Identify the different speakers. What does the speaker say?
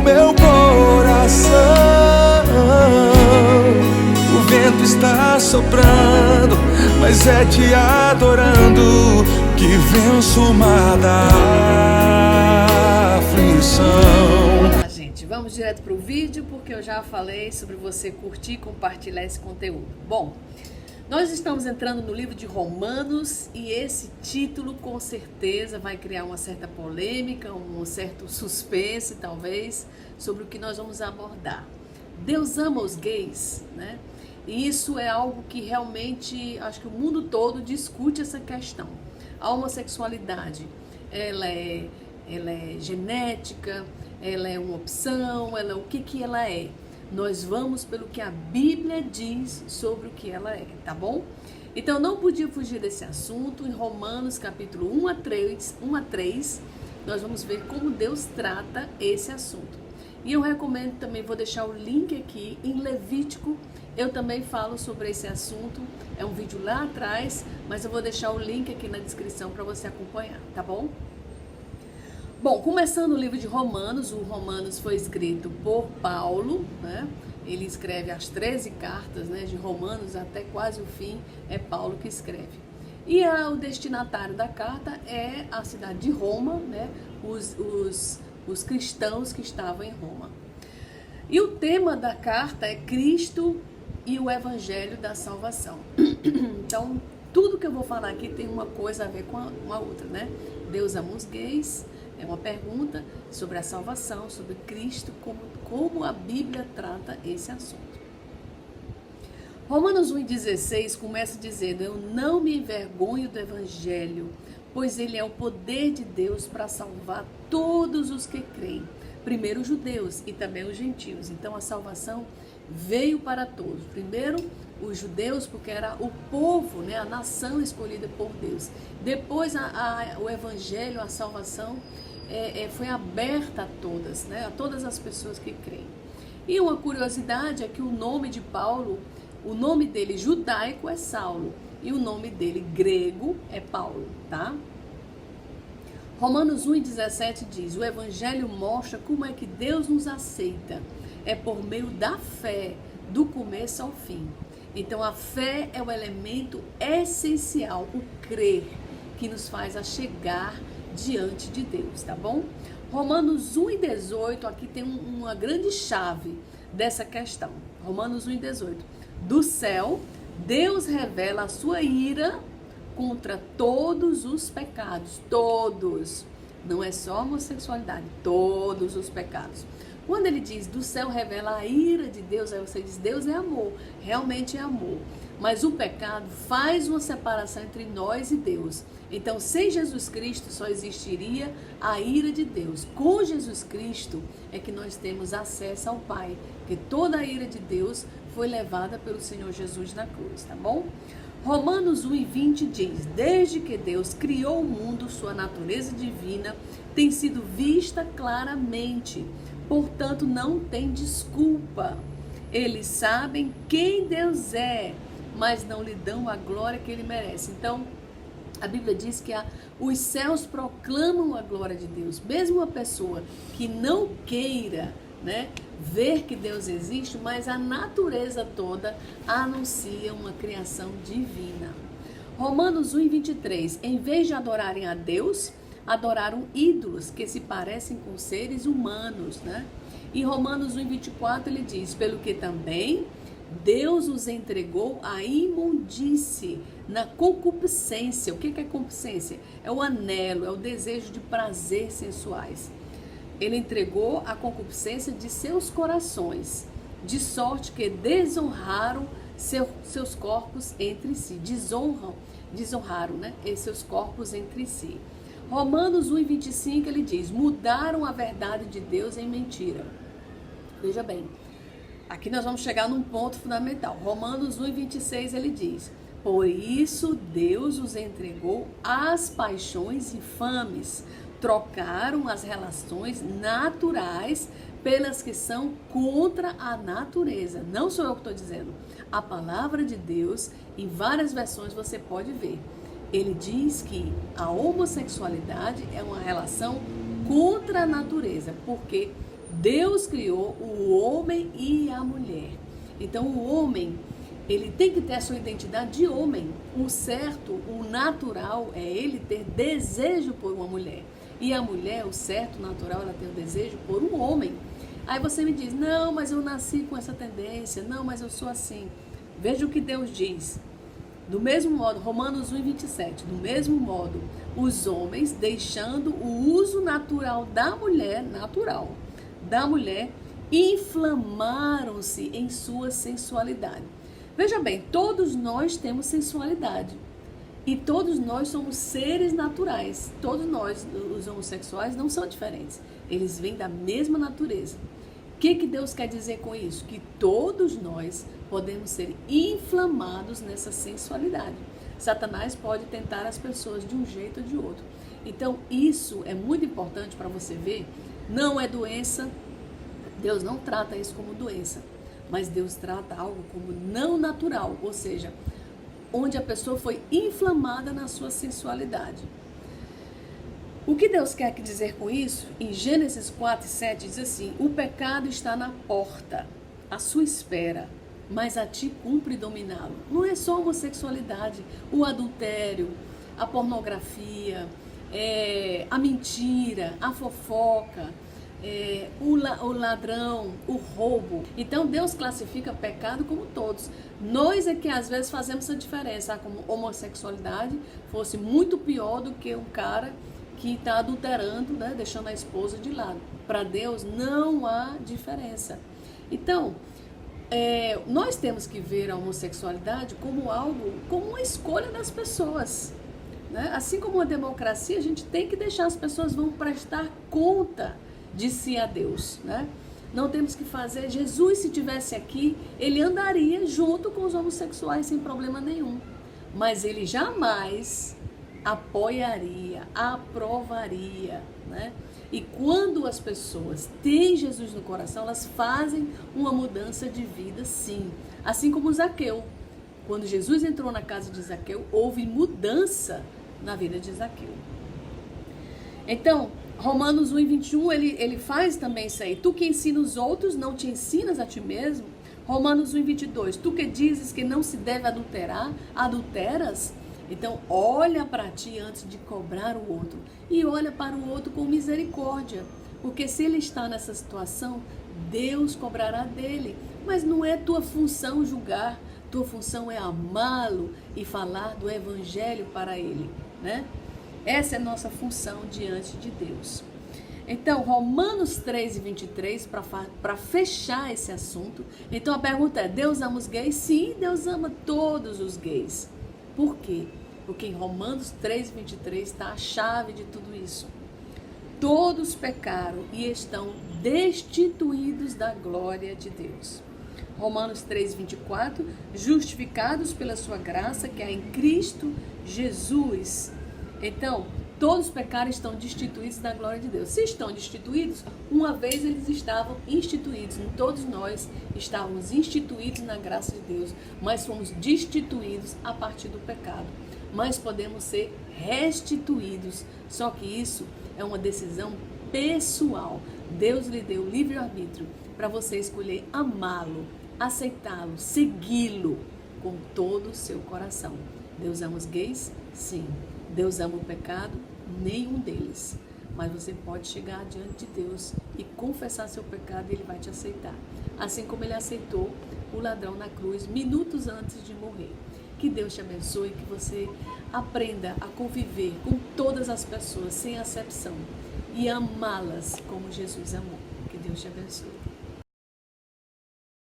Speaker 1: meu coração. O vento está soprando, mas é te adorando que venço o mar da aflição.
Speaker 2: Olá, gente, vamos direto para o vídeo, porque eu já falei sobre você curtir e compartilhar esse conteúdo. Bom, nós estamos entrando no livro de Romanos e esse título com certeza vai criar uma certa polêmica, um certo suspense talvez, sobre o que nós vamos abordar. Deus ama os gays, né? E isso é algo que realmente, acho que o mundo todo discute essa questão. A homossexualidade, ela é genética, ela é uma opção, ela é o que ela é. Nós vamos pelo que a Bíblia diz sobre o que ela é, tá bom? Então não podia fugir desse assunto. Em Romanos capítulo 1 a 3, nós vamos ver como Deus trata esse assunto. E eu recomendo também, vou deixar o link aqui, em Levítico, eu também falo sobre esse assunto. É um vídeo lá atrás, mas eu vou deixar o link aqui na descrição para você acompanhar, tá bom? Bom, começando o livro de Romanos, o Romanos foi escrito por Paulo, né? Ele escreve as 13 cartas, né, de Romanos até quase o fim, é Paulo que escreve. E o destinatário da carta é a cidade de Roma, né, os cristãos que estavam em Roma. E o tema da carta é Cristo e o Evangelho da Salvação. Então, tudo que eu vou falar aqui tem uma coisa a ver com a outra, né? Deus ama os gays. É uma pergunta sobre a salvação, sobre Cristo, como a Bíblia trata esse assunto. Romanos 1,16 começa dizendo: eu não me envergonho do Evangelho, pois ele é o poder de Deus para salvar todos os que creem. Primeiro os judeus e também os gentios. Então a salvação veio para todos. Primeiro os judeus, porque era o povo, né, a nação escolhida por Deus. Depois o Evangelho, a salvação, foi aberta a todas, né, a todas as pessoas que creem. E uma curiosidade é que o nome de Paulo, o nome dele judaico é Saulo e o nome dele grego é Paulo, tá? Romanos 1,17 diz: o Evangelho mostra como é que Deus nos aceita. É por meio da fé, do começo ao fim. Então a fé é o elemento essencial, o crer, que nos faz a chegar diante de Deus, tá bom? Romanos 1,18, aqui tem uma grande chave dessa questão. Romanos 1,18. Do céu, Deus revela a sua ira contra todos os pecados, todos, não é só homossexualidade, todos os pecados. Quando ele diz do céu revela a ira de Deus, aí você diz Deus é amor, realmente é amor, mas o pecado faz uma separação entre nós e Deus. Então sem Jesus Cristo só existiria a ira de Deus. Com Jesus Cristo é que nós temos acesso ao Pai, porque toda a ira de Deus foi levada pelo Senhor Jesus na cruz, tá bom? Romanos 1,20 diz: desde que Deus criou o mundo, sua natureza divina tem sido vista claramente, portanto não tem desculpa. Eles sabem quem Deus é, mas não lhe dão a glória que ele merece. Então, a Bíblia diz que os céus proclamam a glória de Deus. Mesmo uma pessoa que não queira, né, ver que Deus existe, mas a natureza toda anuncia uma criação divina. Romanos 1,23. Em vez de adorarem a Deus, adoraram ídolos que se parecem com seres humanos, né? Em Romanos 1,24 ele diz: pelo que também Deus os entregou à imundície, na concupiscência. O que é concupiscência? É o anelo, é o desejo de prazer sensuais. Ele entregou a concupiscência de seus corações, de sorte que desonraram seus corpos entre si. Desonraram, né? Seus corpos entre si. Romanos 1,25 ele diz: mudaram a verdade de Deus em mentira. Veja bem, aqui nós vamos chegar num ponto fundamental. Romanos 1,26 ele diz: por isso Deus os entregou às paixões infames, trocaram as relações naturais pelas que são contra a natureza. Não sou eu que estou dizendo. A palavra de Deus, em várias versões você pode ver. Ele diz que a homossexualidade é uma relação contra a natureza, porque Deus criou o homem e a mulher. Então o homem, ele tem que ter a sua identidade de homem. O certo, o natural é ele ter desejo por uma mulher. E a mulher, o certo, natural, ela tem o desejo por um homem. Aí você me diz, não, mas eu nasci com essa tendência, não, mas eu sou assim. Veja o que Deus diz. Do mesmo modo, Romanos 1:27, do mesmo modo, os homens, deixando o uso natural, inflamaram-se em sua sensualidade. Veja bem, todos nós temos sensualidade. E todos nós somos seres naturais. Todos nós, os homossexuais, não são diferentes. Eles vêm da mesma natureza. O que Deus quer dizer com isso? Que todos nós podemos ser inflamados nessa sensualidade. Satanás pode tentar as pessoas de um jeito ou de outro. Então, isso é muito importante para você ver. Não é doença. Deus não trata isso como doença. Mas Deus trata algo como não natural. Ou seja, onde a pessoa foi inflamada na sua sensualidade. O que Deus quer dizer com isso? Em Gênesis 4:7 diz assim: o pecado está na porta, à sua espera, mas a ti cumpre dominá-lo. Não é só a homossexualidade, o adultério, a pornografia, a mentira, a fofoca, o ladrão, o roubo. Então Deus classifica pecado como todos. Nós é que às vezes fazemos essa diferença, como homossexualidade fosse muito pior do que um cara que está adulterando, né, deixando a esposa de lado. Para Deus não há diferença. Então, nós temos que ver a homossexualidade como algo, como uma escolha das pessoas. Né? Assim como a democracia, a gente tem que deixar as pessoas vão prestar conta de si a Deus. Né? Não temos que fazer. Jesus, se tivesse aqui, ele andaria junto com os homossexuais sem problema nenhum. Mas ele jamais apoiaria, aprovaria, né? E quando as pessoas têm Jesus no coração, elas fazem uma mudança de vida, sim. Assim como Zaqueu. Quando Jesus entrou na casa de Zaqueu, houve mudança na vida de Zaqueu. Então, Romanos 1:21, ele faz também isso aí. Tu que ensina os outros, não te ensinas a ti mesmo? Romanos 1:22, tu que dizes que não se deve adulterar, adulteras? Então, olha para ti antes de cobrar o outro. E olha para o outro com misericórdia. Porque se ele está nessa situação, Deus cobrará dele. Mas não é tua função julgar. Tua função é amá-lo e falar do evangelho para ele. Né? Essa é a nossa função diante de Deus. Então, Romanos 3:23, para fechar esse assunto. Então, a pergunta é, Deus ama os gays? Sim, Deus ama todos os gays. Por quê? Porque em Romanos 3:23 está a chave de tudo isso. Todos pecaram e estão destituídos da glória de Deus. Romanos 3:24, justificados pela sua graça que é em Cristo Jesus. Então, todos pecaram e estão destituídos da glória de Deus. Se estão destituídos, uma vez eles estavam instituídos. Todos nós estávamos instituídos na graça de Deus, mas fomos destituídos a partir do pecado. Mas podemos ser restituídos. Só que isso é uma decisão pessoal. Deus lhe deu livre-arbítrio para você escolher amá-lo, aceitá-lo, segui-lo com todo o seu coração. Deus ama os gays? Sim. Deus ama o pecado? Nenhum deles. Mas você pode chegar diante de Deus e confessar seu pecado e ele vai te aceitar. Assim como ele aceitou o ladrão na cruz minutos antes de morrer. Que Deus te abençoe, que você aprenda a conviver com todas as pessoas sem acepção e amá-las como Jesus amou. Que Deus te abençoe.